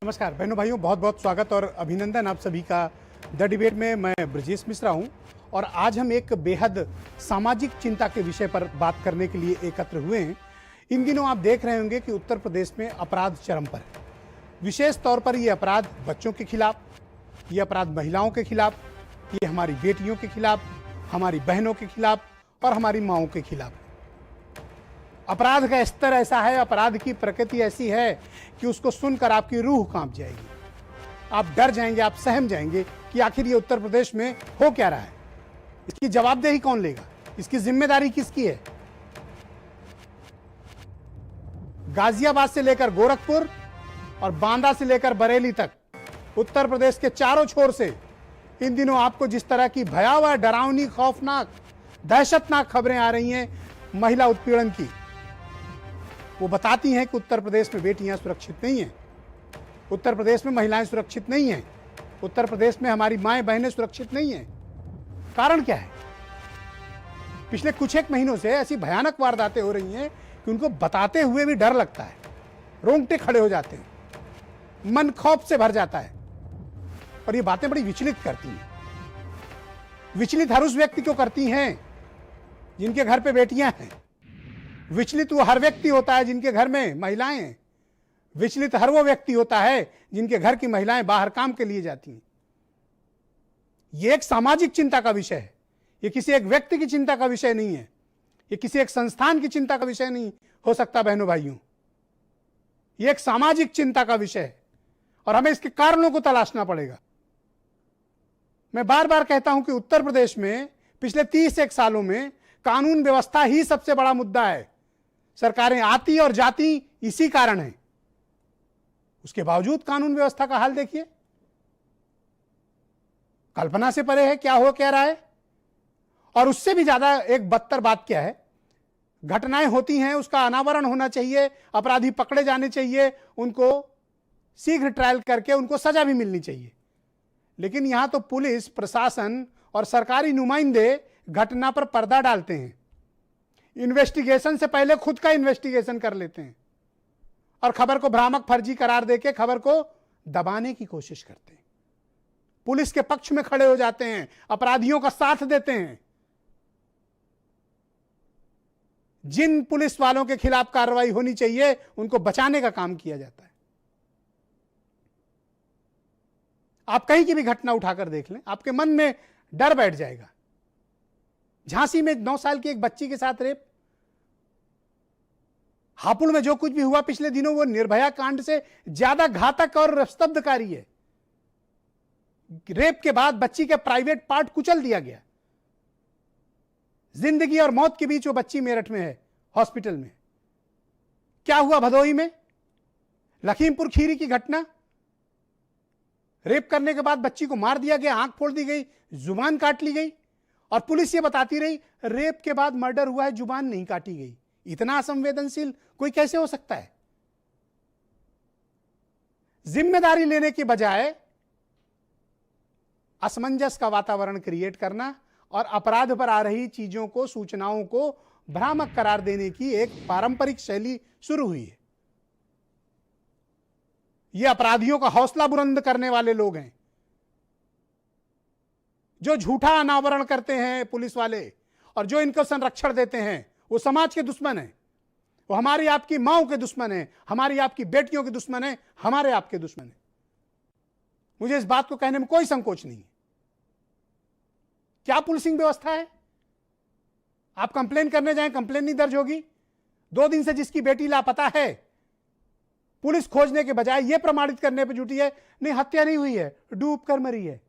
नमस्कार बहनों भाइयों, बहुत बहुत स्वागत और अभिनंदन आप सभी का द डिबेट में। मैं ब्रजेश मिश्रा हूं और आज हम एक बेहद सामाजिक चिंता के विषय पर बात करने के लिए एकत्र हुए हैं। इन दिनों आप देख रहे होंगे कि उत्तर प्रदेश में अपराध चरम पर है। विशेष तौर पर ये अपराध बच्चों के खिलाफ, ये अपराध महिलाओं के खिलाफ, ये हमारी बेटियों के खिलाफ, हमारी बहनों के खिलाफ और हमारी माओं के खिलाफ। अपराध का स्तर ऐसा है, अपराध की प्रकृति ऐसी है कि उसको सुनकर आपकी रूह कांप जाएगी। आप डर जाएंगे, आप सहम जाएंगे कि आखिर ये उत्तर प्रदेश में हो क्या रहा है। इसकी जवाबदेही कौन लेगा, इसकी जिम्मेदारी किसकी है। गाजियाबाद से लेकर गोरखपुर और बांदा से लेकर बरेली तक उत्तर प्रदेश के चारों छोर से इन दिनों आपको जिस तरह की भयावह, डरावनी, खौफनाक, दहशतनाक खबरें आ रही हैं महिला उत्पीड़न की, वो बताती हैं कि उत्तर प्रदेश में बेटियां सुरक्षित नहीं हैं, उत्तर प्रदेश में महिलाएं सुरक्षित नहीं हैं, उत्तर प्रदेश में हमारी माएं बहनें सुरक्षित नहीं हैं। कारण क्या है? पिछले कुछ एक महीनों से ऐसी भयानक वारदातें हो रही हैं कि उनको बताते हुए भी डर लगता है, रोंगटे खड़े हो जाते हैं, मन खौफ से भर जाता है और ये बातें बड़ी विचलित करती हैं। विचलित हर उस व्यक्ति को करती हैं जिनके घर पे बेटियां हैं। विचलित वो हर व्यक्ति होता है जिनके घर में महिलाएं हैं। विचलित हर वो व्यक्ति होता है जिनके घर की महिलाएं बाहर काम के लिए जाती हैं। ये एक सामाजिक चिंता का विषय है, ये किसी एक व्यक्ति की चिंता का विषय नहीं है, ये किसी एक संस्थान की चिंता का विषय नहीं हो सकता बहनों भाइयों। ये एक सामाजिक चिंता का विषय है और हमें इसके कारणों को तलाशना पड़ेगा। मैं बार बार कहता हूं कि उत्तर प्रदेश में पिछले 30 सालों में कानून व्यवस्था ही सबसे बड़ा मुद्दा है। सरकारें आती और जाती इसी कारण है। उसके बावजूद कानून व्यवस्था का हाल देखिए, कल्पना से परे है क्या हो क्या रहा है। और उससे भी ज्यादा एक बदतर बात क्या है, घटनाएं होती हैं, उसका अनावरण होना चाहिए, अपराधी पकड़े जाने चाहिए, उनको शीघ्र ट्रायल करके उनको सजा भी मिलनी चाहिए। लेकिन यहां तो पुलिस प्रशासन और सरकारी नुमाइंदे घटना पर पर्दा डालते हैं, इन्वेस्टिगेशन से पहले खुद का इन्वेस्टिगेशन कर लेते हैं और खबर को भ्रामक, फर्जी करार देके खबर को दबाने की कोशिश करते हैं। पुलिस के पक्ष में खड़े हो जाते हैं, अपराधियों का साथ देते हैं। जिन पुलिस वालों के खिलाफ कार्रवाई होनी चाहिए उनको बचाने का काम किया जाता है। आप कहीं की भी घटना उठाकर देख लें, आपके मन में डर बैठ जाएगा। झांसी में 9 साल की एक बच्ची के साथ रेप, हापुड़ में जो कुछ भी हुआ पिछले दिनों, वो निर्भया कांड से ज्यादा घातक और स्तब्धकारी है। रेप के बाद बच्ची के प्राइवेट पार्ट कुचल दिया गया। जिंदगी और मौत के बीच वो बच्ची मेरठ में है, हॉस्पिटल में। क्या हुआ भदोही में? लखीमपुर खीरी की घटना, रेप करने के बाद बच्ची को मार दिया गया, आंख फोड़ दी गई, जुबान काट ली गई और पुलिस ये बताती रही रेप के बाद मर्डर हुआ है, जुबान नहीं काटी गई। इतना असंवेदनशील कोई कैसे हो सकता है? जिम्मेदारी लेने के बजाय असमंजस का वातावरण क्रिएट करना और अपराध पर आ रही चीजों को, सूचनाओं को भ्रामक करार देने की एक पारंपरिक शैली शुरू हुई है। ये अपराधियों का हौसला बुलंद करने वाले लोग हैं जो झूठा अनावरण करते हैं पुलिस वाले, और जो इनको संरक्षण देते हैं वो समाज के दुश्मन हैं। वो हमारी आपकी माओं के दुश्मन हैं, हमारी आपकी बेटियों के दुश्मन हैं, हमारे आपके दुश्मन हैं। मुझे इस बात को कहने में कोई संकोच नहीं है। क्या पुलिसिंग व्यवस्था है? आप कंप्लेन करने जाएं, कंप्लेन नहीं दर्ज होगी। 2 दिन से जिसकी बेटी लापता है, पुलिस खोजने के बजाय यह प्रमाणित करने पर जुटी है नहीं, हत्या नहीं हुई है, डूब कर मरी है।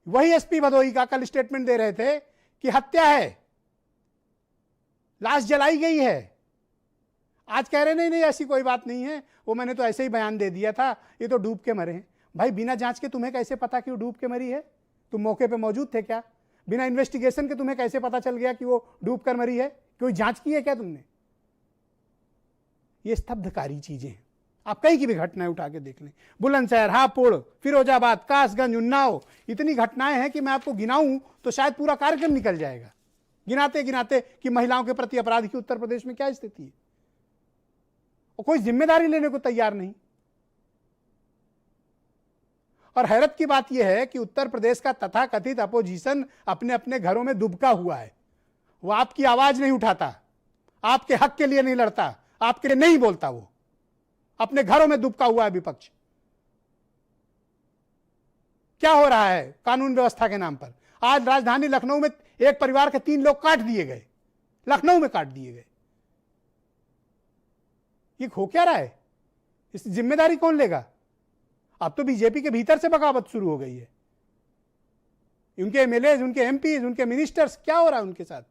वही एसपी भदोही का कल स्टेटमेंट दे रहे थे कि हत्या है, लाश जलाई गई है। आज कह रहे नहीं ऐसी कोई बात नहीं है, वो मैंने तो ऐसे ही बयान दे दिया था, ये तो डूब के मरे हैं। भाई बिना जांच के तुम्हें कैसे पता कि वो डूब के मरी है? तुम मौके पे मौजूद थे क्या? बिना इन्वेस्टिगेशन के तुम्हें कैसे पता चल गया कि वो डूब कर मरी है? कोई जांच की है क्या तुमने? ये स्तब्धकारी चीजें हैं। आप कहीं की भी घटनाएं उठा के देख लें, बुलंदशहर, हापुड़, फिरोजाबाद, कासगंज, उन्नाव, इतनी घटनाएं हैं कि मैं आपको गिनाऊं तो शायद पूरा कार्यक्रम निकल जाएगा गिनाते गिनाते कि महिलाओं के प्रति अपराध की उत्तर प्रदेश में क्या स्थिति है। और कोई जिम्मेदारी लेने को तैयार नहीं। और हैरत की बात यह है कि उत्तर प्रदेश का तथाकथित अपोजिशन अपने अपने घरों में दुबका हुआ है। वो आपकी आवाज नहीं उठाता, आपके हक के लिए नहीं लड़ता, आपके लिए नहीं बोलता, वो अपने घरों में दुबका हुआ है विपक्ष। क्या हो रहा है कानून व्यवस्था के नाम पर? आज राजधानी लखनऊ में एक परिवार के 3 लोग काट दिए गए, लखनऊ में काट दिए गए। ये हो क्या रहा है? इस जिम्मेदारी कौन लेगा? अब तो बीजेपी के भीतर से बगावत शुरू हो गई है। उनके एमएलए, उनके एमपी, उनके मिनिस्टर्स, क्या हो रहा है उनके साथ?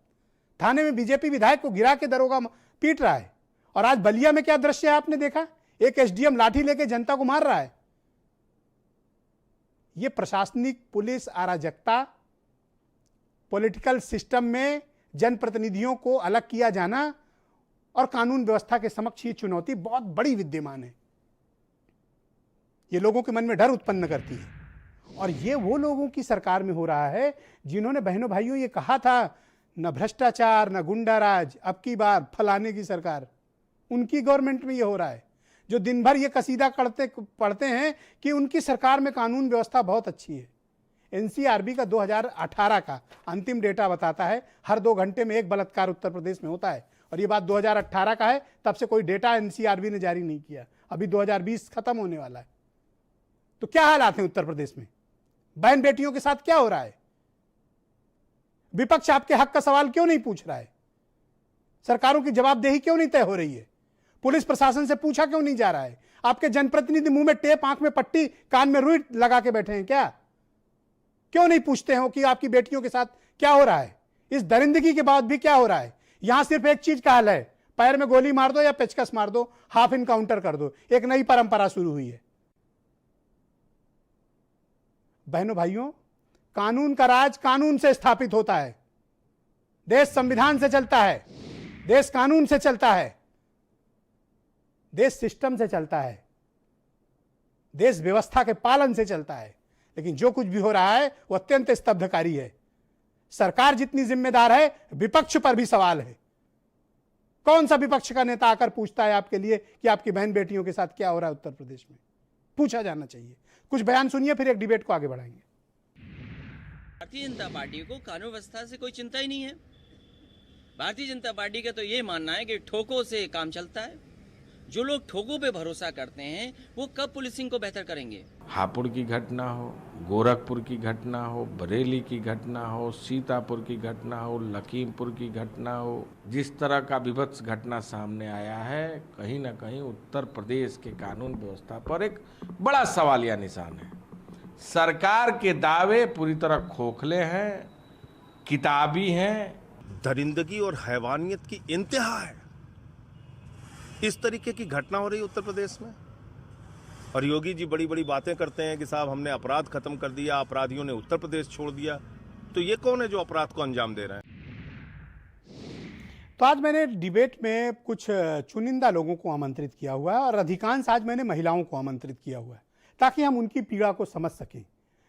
थाने में बीजेपी विधायक को गिरा के दरोगा पीट रहा है। और आज बलिया में क्या दृश्य है आपने देखा? एक एसडीएम लाठी लेके जनता को मार रहा है। यह प्रशासनिक पुलिस अराजकता, पॉलिटिकल सिस्टम में जनप्रतिनिधियों को अलग किया जाना और कानून व्यवस्था के समक्ष ये चुनौती बहुत बड़ी विद्यमान है। ये लोगों के मन में डर उत्पन्न करती है। और ये वो लोगों की सरकार में हो रहा है जिन्होंने बहनों भाइयों ये कहा था न भ्रष्टाचार न गुंडाराज, अब की बार फलाने की सरकार। उनकी गवर्नमेंट में ये हो रहा है जो दिन भर ये कसीदा पढ़ते हैं कि उनकी सरकार में कानून व्यवस्था बहुत अच्छी है। एनसीआरबी का 2018 का अंतिम डेटा बताता है हर 2 घंटे में एक बलात्कार उत्तर प्रदेश में होता है। और ये बात 2018 का है, तब से कोई डेटा एनसीआरबी ने जारी नहीं किया। अभी 2020 खत्म होने वाला है। तो क्या हालात हैं उत्तर प्रदेश में? बहन बेटियों के साथ क्या हो रहा है? विपक्ष आपके हक का सवाल क्यों नहीं पूछ रहा है? सरकारों की जवाबदेही क्यों नहीं तय हो रही है? पुलिस प्रशासन से पूछा क्यों नहीं जा रहा है? आपके जनप्रतिनिधि मुंह में टेप, आंख में पट्टी, कान में रुई लगा के बैठे हैं क्या? क्यों नहीं पूछते हो कि आपकी बेटियों के साथ क्या हो रहा है? इस दरिंदगी के बाद भी क्या हो रहा है? यहां सिर्फ एक चीज का हल है, पैर में गोली मार दो या पेचकस मार दो, हाफ इनकाउंटर कर दो। एक नई परंपरा शुरू हुई है। बहनों भाइयों, कानून का राज कानून से स्थापित होता है। देश संविधान से चलता है, देश कानून से चलता है, देश सिस्टम से चलता है, देश व्यवस्था के पालन से चलता है। लेकिन जो कुछ भी हो रहा है वो अत्यंत स्तब्धकारी है। सरकार जितनी जिम्मेदार है, विपक्ष पर भी सवाल है। कौन सा विपक्ष का नेता आकर पूछता है आपके लिए कि आपकी बहन बेटियों के साथ क्या हो रहा है उत्तर प्रदेश में? पूछा जाना चाहिए। कुछ बयान सुनिए, फिर एक डिबेट को आगे बढ़ाएंगे। भारतीय जनता पार्टी को कानून व्यवस्था से कोई चिंता ही नहीं है। भारतीय जनता पार्टी का तो ये मानना है कि ठोकों से काम चलता है। जो लोग ठोकों पे भरोसा करते हैं वो कब पुलिसिंग को बेहतर करेंगे? हापुड़ की घटना हो, गोरखपुर की घटना हो, बरेली की घटना हो, सीतापुर की घटना हो, लखीमपुर की घटना हो, जिस तरह का विभत्स घटना सामने आया है, कहीं ना कहीं उत्तर प्रदेश के कानून व्यवस्था पर एक बड़ा सवालिया निशान है। सरकार के दावे पूरी तरह खोखले हैं, किताबी हैं। दरिंदगी और हैवानियत की इंतहा है। इस तरीके की घटना हो रही है उत्तर प्रदेश में। और योगी जी बड़ी बड़ी बातें करते हैं कि साहब हमने अपराध खत्म कर दिया, अपराधियों ने उत्तर प्रदेश छोड़ दिया। तो ये कौन है जो अपराध को अंजाम दे रहा है? तो आज मैंने डिबेट में कुछ चुनिंदा लोगों को आमंत्रित किया हुआ है और अधिकांश आज मैंने महिलाओं को आमंत्रित किया हुआ है ताकि हम उनकी पीड़ा को समझ सकें।